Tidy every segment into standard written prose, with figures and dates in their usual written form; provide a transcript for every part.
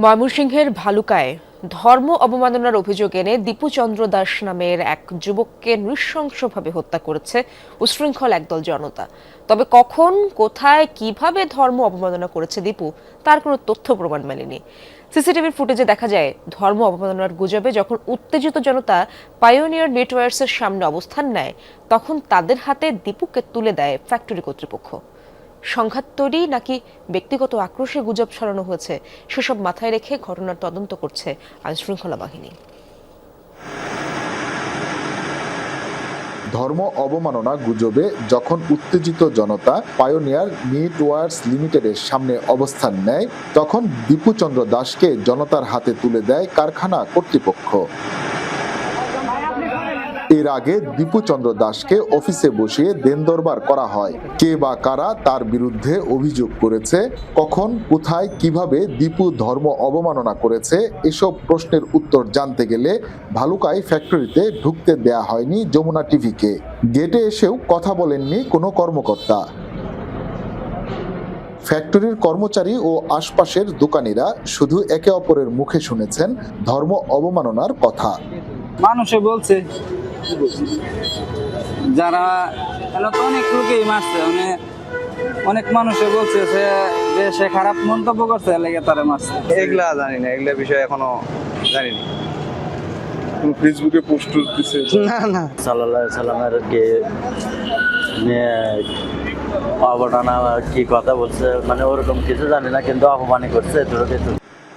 ময়মনসিংহের ভালুকায় ধর্ম অবমাননার অভিযোগ এনে দীপু চন্দ্র দাস নামের এক যুবককে নৃশংসভাবে হত্যা করেছে উশৃঙ্খল একদল জনতা। তবে কখন, কোথায়, কিভাবে ধর্ম অবমাননা করেছে দীপু তার কোনো তথ্য প্রমাণ মেলেনি। সিসিটিভির ফুটেজে দেখা যায় ধর্ম অবমাননার গুজবে যখন উত্তেজিত জনতা পায়োনিয়ার নেটওয়ার্কসের সামনে অবস্থান নেয়, তখন তাদের হাতে দীপুকে তুলে দেয় ফ্যাক্টরি কর্তৃপক্ষ। সংঘাত তৈরি নাকি ব্যক্তিগত আক্রোশে গুজব ছড়ানো হয়েছে, সেসব মাথায় রেখে ঘটনার তদন্ত করছে আইনশৃঙ্খলা বাহিনী। ধর্ম অবমাননা গুজবে যখন উত্তেজিত জনতা পায়োনিয়ার নেটওয়ার্কস লিমিটেডের সামনে অবস্থান নেয়, তখন দীপু চন্দ্র দাসকে জনতার হাতে তুলে দেয় কারখানা কর্তৃপক্ষ। এর আগে দীপু চন্দ্র দাসকে অফিসে বসিয়ে দেনদরবার করা হয়। কে বা কারা তার বিরুদ্ধে অভিযোগ করেছে, কখন, কোথায়, কিভাবে দীপু ধর্ম অবমাননা করেছে, এসব প্রশ্নের উত্তর জানতে গেলে ভালুকায় ফ্যাক্টরিতে ঢুকতে দেয়া হয়নি যমুনা টিভিকে। গেটে এসেও কথা বলেননি কোনো কর্মকর্তা। ফ্যাক্টরির কর্মচারী ও আশপাশের দোকানিরা শুধু একে অপরের মুখে শুনেছেন ধর্ম অবমাননার কথা। মানুষে বলছে যারা অনেক লোকেই মারছে, অনেক মানুষে বলছে যে সে খারাপ মন্তব্য করছে, লেগে তারা মারছে। এগুলা জানি না, এগুলা বিষয় এখনো জানি না। ফেসবুকে পোস্ট দিচ্ছে না সাল্লাল্লাহু আলাইহি সাল্লামের কে অবদানা কি কথা বলছে, মানে ওরকম কিছু জানি না, কিন্তু অপমানই করছে।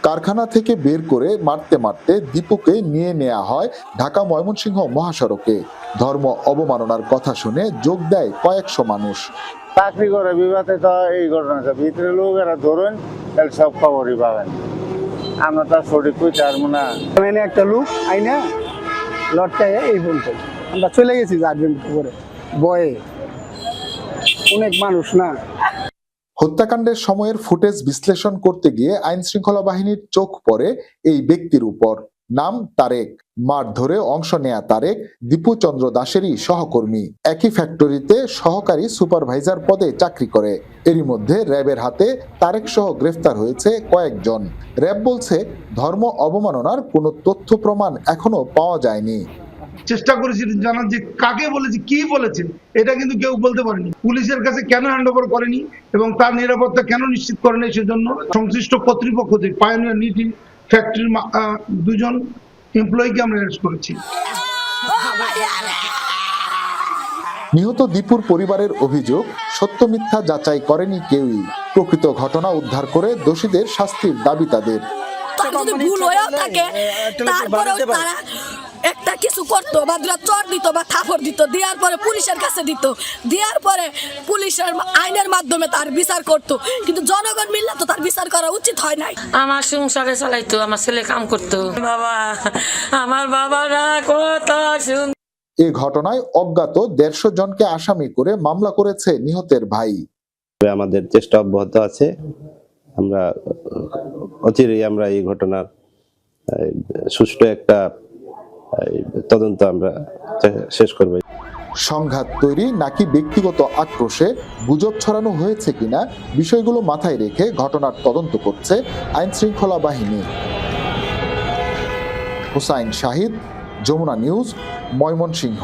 কারখানা থেকে বের করে মারতে মারতে দীপুকে নিয়ে নেওয়া হয় ঢাকা ময়মনসিংহ মহাসড়কে। ধর্ম অবমাননার কথা শুনে যোগ দেয় কয়েকশো মানুষ। চাকরি করে বিবাদে তো এই ঘটনা, ভিতরে লোকেরা ধরুন তাহলে সব খবরই পাবেন। আমরা তো সঠিক কই পারবো না। এনে একটা লোক আইনা লটকায় এই বলতো আমরা চলে গেছি জার্জন করে বয়ে, অনেক মানুষ না। হত্যাকাণ্ডের সময়ের ফুটেজ বিশ্লেষণ করতে গিয়ে আইন শৃঙ্খলা বাহিনীর চোখ পড়ে এই ব্যক্তির উপর। নাম তারেক। মাঠ ধরে অংশ নেয়া তারেক দীপু চন্দ্র দাসেরই সহকর্মী। একই ফ্যাক্টরিতে সহকারী সুপারভাইজার পদে চাকরি করে। এরই মধ্যে র্যাবের হাতে তারেক সহ গ্রেফতার হয়েছে কয়েকজন। র্যাব বলছে ধর্ম অবমাননার কোনো তথ্য প্রমাণ এখনো পাওয়া যায়নি। চেষ্টা করেছিলেন জানার যে কাকে বলেছে, কি বলেছেন, এটা কিন্তু কেউ বলতে পারেনি। পুলিশের কাছে কেন হ্যান্ড ওভার করেনি এবং তার নিরাপত্তা কেন নিশ্চিত করেনি, সেজন্য সংশ্লিষ্ট কর্তৃপক্ষ থেকে পায়োনিয়ার নিটি ফ্যাক্টরির দুজন এমপ্লয়িকে আমরা অ্যারেস্ট করেছি। নিহত দীপুর পরিবারের অভিযোগ, সত্য মিথ্যা যাচাই করেনি কেউই। প্রকৃত ঘটনা উদ্ধার করে দোষীদের শাস্তির দাবি তাদের। ভুল হয়েও থাকে, তারপরেও তারা একটা কিছু করতো বা চর দিত বা থাপড় দিত, দেওয়ার পরে পুলিশের কাছে দিত, দেওয়ার পরে পুলিশের আইনের মাধ্যমে তার বিচার করত, কিন্তু জনগণ মিললে তো তার বিচার করা উচিত হয় নাই। আমার সংসারে চালাইতো, আমার ছেলে কাম করতো। বাবা, আমার বাবারা কত সুন্দর। এই ঘটনায় অজ্ঞাত 150 জনকে আসামি করে মামলা করেছে নিহতের ভাই। আমাদের চেষ্টা অব্যাহত আছে। আমরা অচিরেই আমরা এই ঘটনার সুষ্ঠু একটা তদন্ত আমরা শেষ করব। সংঘাত তৈরি নাকি ব্যক্তিগত আক্রোশে গুজব ছড়ানো হয়েছে কিনা, বিষয়গুলো মাথায় রেখে ঘটনার তদন্ত করছে আইন শৃঙ্খলা বাহিনী। হুসাইন শাহিদ, যমুনা নিউজ, ময়মনসিংহ।